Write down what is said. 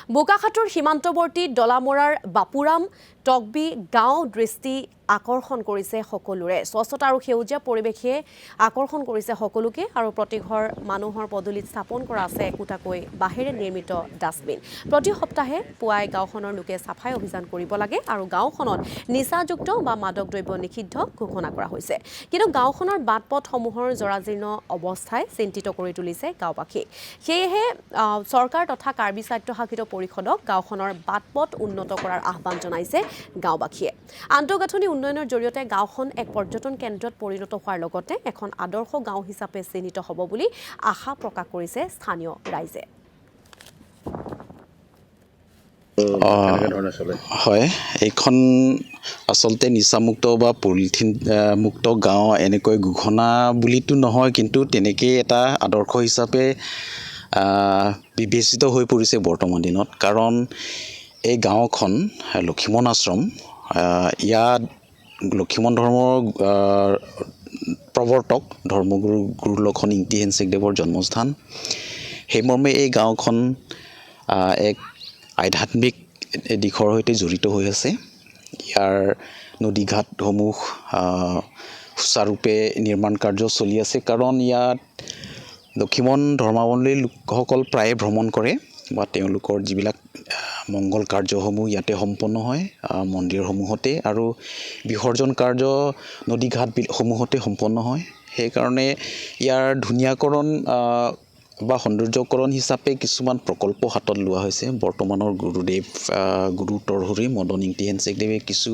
বোকাখাটৰ সীমান্তৱৰ্তী ডলামৰাৰ বাপুৰাম টকবি গাঁও দৃষ্টি আকৰ্ষণ কৰিছে সকলোৰে স্বচ্ছতা আৰু সেউজীয়া পৰিৱেশে আকৰ্ষণ কৰিছে সকলোকে আৰু প্ৰতিঘৰ মানুহৰ পদূলিত স্থাপন কৰা আছে একোটাকৈ বাঁহেৰে নিৰ্মিত ডাষ্টবিন প্ৰতি সপ্তাহে পুৱাই গাঁওখনৰ লোকে চাফাই অভিযান কৰিব লাগে আৰু গাঁওখনত নিচাযুক্ত বা মাদক দ্ৰব্য নিষিদ্ধ ঘোষণা কৰা হৈছে কিন্তু গাঁওখনৰ বাটপথসমূহৰ জৰাজীৰ্ণ অৱস্থাই চিন্তিত কৰি তুলিছে গাঁওবাসী সেয়েহে চৰকাৰ তথা কাৰ্বি স্বায়ত্তশাসিত পৰিষদক গাঁওখনৰ বাটপথ উন্নত কৰাৰ আহ্বান জনাইছে গাঁওবাসীয়ে আন্তঃগাঁথনি উন্নয়নৰ জৰিয়তে গাঁওখন এক পৰ্যটন কেন্দ্ৰত পৰিণত হোৱাৰ লগতে এখন আদৰ্শ গাঁও হিচাপে চিহ্নিত হ'ব বুলি আশা প্ৰকাশ কৰিছে স্থানীয় ৰাইজে হয় এইখন আচলতে নিচামুক্ত বা পলিথিন মুক্ত গাঁও এনেকৈ ঘোষণা বুলিতো নহয় কিন্তু তেনেকৈ এটা আদৰ্শ হিচাপে বিবেচিত হৈ পৰিছে বৰ্তমান দিনত কাৰণ এই গাঁওখন লক্ষীমন আশ্ৰম ইয়াত লক্ষীমন ধৰ্মৰ প্ৰৱৰ্তক ধৰ্মগুৰু গুৰুলক্ষণ ইংতি হেনচেগদেৱৰ জন্মস্থান সেইমৰ্মে এই গাঁওখন এক আধ্যাত্মিক দিশৰ সৈতে জড়িত হৈ আছে ইয়াৰ নদী ঘাটসমূহ সুচাৰুৰূপে নিৰ্মাণ কাৰ্য চলি আছে কাৰণ ইয়াত লক্ষীমন ধৰ্মাৱলম্বী লোকসকল প্ৰায়ে ভ্ৰমণ কৰে বা তেওঁলোকৰ যিবিলাক মংগল কাৰ্যসমূহ ইয়াতে সম্পন্ন হয় মন্দিৰসমূহতে আৰু বিসৰ্জন কাৰ্য নদী ঘাটসমূহতে সম্পন্ন হয় সেইকাৰণে ইয়াৰ ধুনীয়াকৰণ বা সৌন্দৰ্যকৰণ হিচাপে কিছুমান প্ৰকল্প হাতত লোৱা হৈছে বৰ্তমানৰ গুৰু তৰহৰী মদন ইংতি হেনচেগদেৱে কিছু